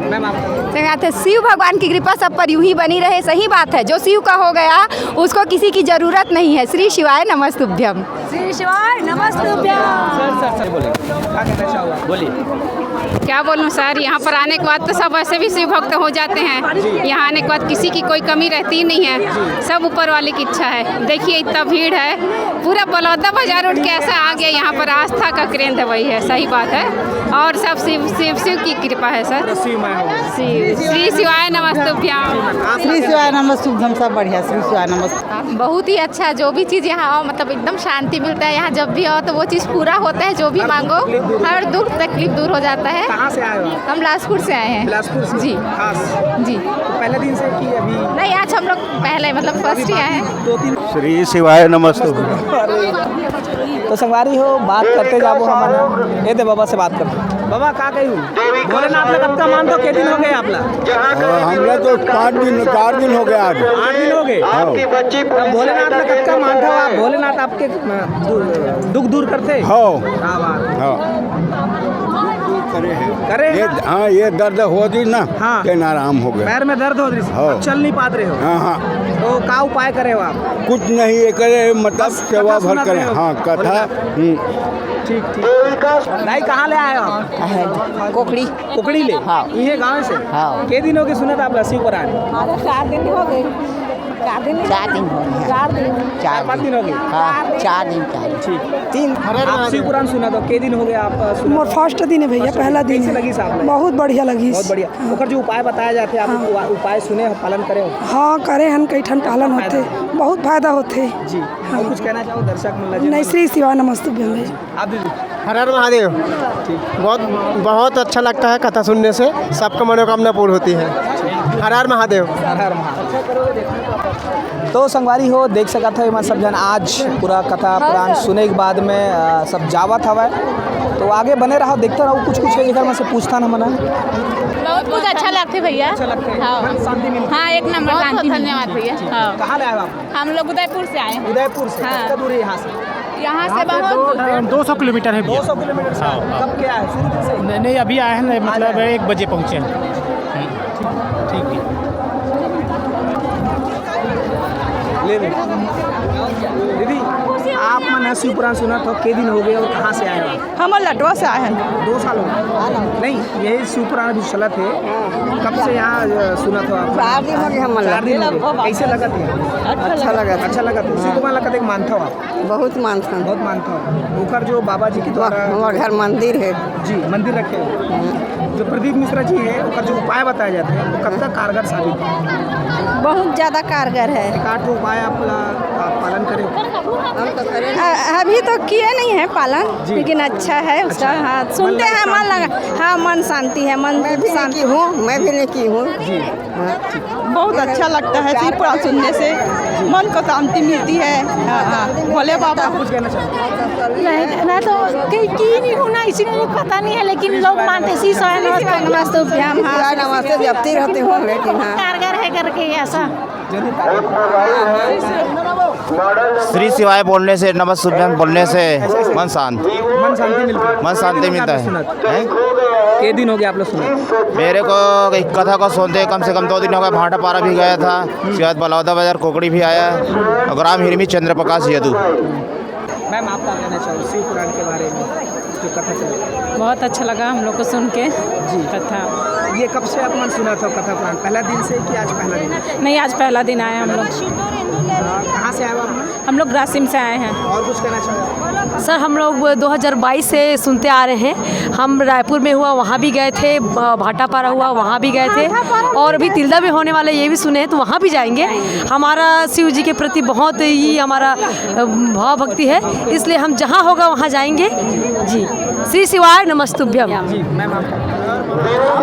Ma'am आप बात है, शिव भगवान की कृपा सब पर यूं ही बनी रहे। सही बात है, जो शिव का हो गया उसको किसी की जरूरत नहीं है। श्री शिवाय नमस्तुभ्यम। श्री शिवाय नमस्तुभ्यम। सर बोलिए, क्या कहना चाहोगे? बोलिए। क्या बोलूं सर, यहाँ पर आने के बाद तो सब ऐसे भी शिव भक्त हो जाते हैं। यहाँ आने के बाद किसी की कोई कमी रहती ही नहीं है, सब ऊपर वाले की इच्छा है। देखिए इतना भीड़ है, पूरा बलौदा बाजार उठ के ऐसा आ गया। यहाँ पर आस्था का केंद्र वही है, सही बात है। और सब शिव की कृपा है सर। श्री शिवाय नमस्तुभ्यम। श्री शिवाय नमस्तुभ्यम। सब बढ़िया, श्री शिवाय नमस्तुभ्यम। बहुत ही अच्छा, जो भी चीज़ यहाँ आओ मतलब एकदम शांति मिलता है। यहाँ जब भी आओ तो वो चीज़ पूरा होता है, जो भी मांगो हर दुख तकलीफ दूर हो जाता है। कहाँ से आए हो? हम बिलासपुर से आए हैं। बिलासपुर से? जी खास जी। तो पहले दिन से कि अभी? नहीं, आज हम लोग पहले मतलब फर्स्ट ही आए हैं। 2-3 श्री शिवाय नमस्तुभ्यम। तो संगवारी हो, बात करते जाबो हम ये दे बाबा से बात करते। बाबा का कही भोलेनाथ का कब का मान तो के दिन हो गए आपला? हमने तो 4 दिन हो गया। आज 8 दिन हो गए। अब भोलेनाथ का कब का मान था? आप भोलेनाथ आपके दुख दूर करते? हो हाँ बात। हाँ करे ये, हाँ ये दर्द होती ना, हाँ। के आराम हो गया। पैर में दर्द हो रही, हाँ। चल नहीं पाते हो? हाँ हाँ। तो का उपाय करे हो आप? कुछ नहीं ये करे, मतलब बस सेवा कथा भर सुनाते करें। हो? हाँ कथा। ठीक ठीक। भाई कहाँ ले आए हो आप? कोकड़ी। कुकड़ी ले? हाँ। ये गाँव से? हाँ। के दिन हो गए सुना था आप लस्सी पर आने? 4 दिन हो गए। 4 दिन हो गए। 4-5 दिन हो गए? हाँ, 4 दिन। ठीक। 3 आप शिव पुराण सुना तो के दिन हो गए आप सुना? मोर फर्स्ट दिन है भैया, पहला दिन कैसे है। लगी साहब? बहुत बढ़िया लगी। बहुत बढ़िया। ओकर जो उपाय बताया जाते आप उपाय सुने हो, पालन करे हो? हाँ, करे हन कई ठन पालन होते, बहुत फायदा होते। जी। और कुछ कहना चाहो दर्शक मंडल? नहीं, श्री शिवाय नमस्तुभ्यम भैया। आप दीदी? हर हर महादेव। बहुत अच्छा लगता है कथा सुनने से, सबका मनोकामना पूर्ण होती है। हर हर महादेव। हर हर महादेव। तो संगवारी हो, देख सकत हो मैं सब जन आज पूरा कथा पुराण सुने के बाद में सब जावत हवा। तो आगे बने रहो, देखते रहो, कुछ एक में से पूछता ना मना। बहुत अच्छा लगते भैया। अच्छा लगता है? हाँ। मन शांति मिलती है? हाँ, एक नंबर शांति। धन्यवाद भैया। हाँ। कहाँ ले आए हो आप? हम लोग उदयपुर से आए हैं। उदयपुर से? हाँ। कितना दूर है यहाँ से? यहाँ से बहुत 200 किलोमीटर है भैया। 200 किलोमीटर से? कब क्या है? शुरू दिन से? नहीं अभी आए हैं, मतलब 1 बजे पहुँचे हैं। ठीक है। ले दीदी, आप मैंने शिव पुराण सुना था, के दिन हो गए और कहाँ से आए हो? हम लटवा से आए हैं। 2 साल हो गए? नहीं, यही शिव पुराण जो चला थे, कब से यहाँ सुना था आप? 4 दिन हो गए। हम 4 दिन हो गए। कैसे लगा था? अच्छा लगा। अच्छा लगा था। शिव कुमार लगा था, मानता हो आप? बहुत मानता हूँ। बहुत मानता हो। ऊपर जो बाबा जी के द्वारा हमारे घर मंदिर है। जी मंदिर रखे हो। जो प्रदीप मिश्रा जी है, उनका जो उपाय बताए जाते हैं वो कब तक कारगर साबित है? बहुत ज़्यादा कारगर है। एक 8 उपाय आप पालन करें। अभी तो किए नहीं है पालन, लेकिन अच्छा है उसका। हाँ, सुनते हैं, मन लगा। हाँ, मन शांति है। मन शांति हूँ, मैं भी नहीं की हूँ। बहुत अच्छा लगता है शिव पुराण सुनने से, मन को शांति मिलती है। हाँ, भोले बाबा। कुछ कहना चाहते हैं? मैं तो की नहीं हूँ ना, इसीलिए पता नहीं है, लेकिन लोग मानते श्री शिवाय नमस्तुभ्यम। शिवाय नमस्ते जपती रहती हूँ, लेकिन हाँ कारगर है करके ऐसा। श्री शिवाय बोलने से, नमस्तुभ्यम बोलने से मन शांत मिलता है। के दिन हो गया आप लोग सुना? मेरे को कथा को सुनते कम से कम 2 दिन हो गए। भाटा पारा भी गया था, उसके बाद बलौदा बाजार कोकड़ी भी आया, और ग्राम हिरमी चंद्र प्रकाश यदु। मैम आप क्या कहना चाहो शिव पुराण के बारे में जो कथा चली? बहुत अच्छा लगा हम लोग को सुन के जी। कथा। ये कब से आप मन सुना था कथा पुराण? पहला दिन से कि आज पहला दिन? नहीं, आज पहला दिन आए हम लोग। कहाँ से आए हो आप? हम लोग ग्रासिम से आए हैं। और कुछ कहना चाहो? सर हम लोग 2022 से सुनते आ रहे हैं। हम रायपुर में हुआ वहाँ भी गए थे, भाटापारा हुआ वहाँ भी गए थे, और अभी तिल्दा में होने वाला ये भी सुने हैं, तो वहाँ भी जाएंगे। हमारा शिव जी के प्रति बहुत ही हमारा भाव भक्ति है, इसलिए हम जहाँ होगा वहाँ जाएंगे। जी, श्री शिवाय नमस्तुभ्यम। जी मैम आप?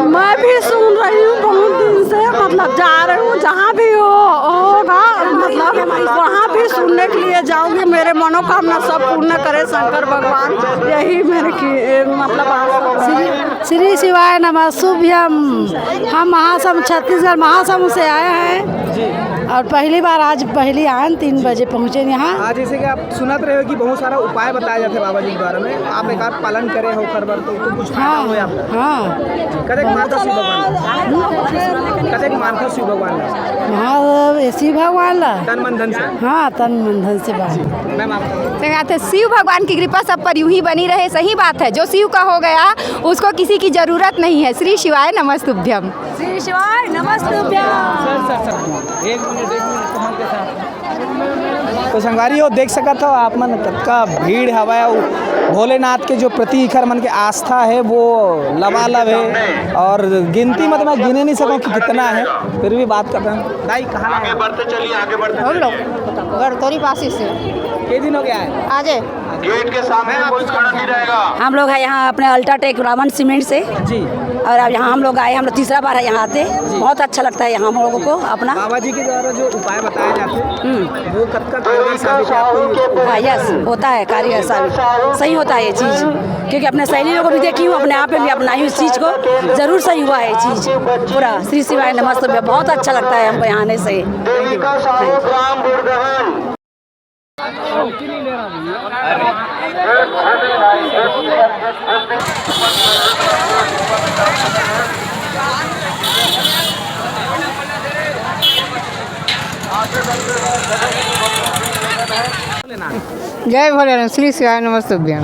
मैं भी सुन रही हूँ बहुत दिन से, मतलब जा रही हूँ, जहाँ भी होगा मतलब वहाँ भी सुनने के लिए जाऊँगी। मेरे मनोकामना सब पूर्ण करे शंकर भगवान, यही मेरे की मतलब। श्री शिवाय नमस्तुभ्यम। हम महासम छत्तीसगढ़ महासम से आए हैं। और पहली बार आज पहली आए 3 बजे पहुँचे यहाँ। आज जैसे कि आप सुनत रहे हो कि बहुत सारा उपाय बताए जाते बाबा जी के बारे में, आप एक आध पालन करे हो खरबर तो कुछ फायदा हो आपको? हाँ कदेक मानता शिव भगवान, कदेक मानता शिव भगवान हाँ शिव भगवान ला तन मन धन से। हाँ तन मन धन से बात। मैम आप बात है, शिव भगवान की कृपा सब पर यूं ही बनी रहे। सही बात है, जो शिव का हो गया उसको किसी की जरूरत नहीं है। श्री शिवाय नमस्तुभ्यम। श्री शिवाय नमस्तुभ्यम। एक मिनट कमल के साथ। तो संगवारी हो देख सकत हो आप मन कतका भीड़ हवा है। भोलेनाथ के जो प्रति इखर मन के आस्था है वो लबालब है और गिनती मतलब मैं गिने नहीं सकूँ कि कितना है, फिर भी बात करते हैं। दाई कहाँ आगे बढ़ते चलिए, आगे बढ़ते हम लोग गड़तौरी पासी से कितने दिन हो गया है? आज गेट के सामने कोई खड़ा नहीं रहेगा। हम लोग है यहाँ अपने अल्ट्राटेक रावण सीमेंट से जी। और अब यहाँ हम लोग आए, हम लोग तीसरा बार है यहाँ आते। बहुत अच्छा लगता है यहाँ हम लोगों को अपना। बाबा जी के द्वारा जो उपाय बताए जाते हैं वो कतका कारगर साबित है आपको? हाँ यस होता है कार्य साबित, सही होता है ये चीज़, क्योंकि अपने सहेलियों को भी देखी हूँ, अपने आप में भी अपनाई हूँ इस चीज़ को, जरूर सही हुआ है ये चीज़ पूरा। श्री शिवाय नमस्तुभ्यम। बहुत अच्छा लगता है हमको यहाँ आने से। जय भोलेनाथ। श्री शिवाय नमस्तुभ्यम।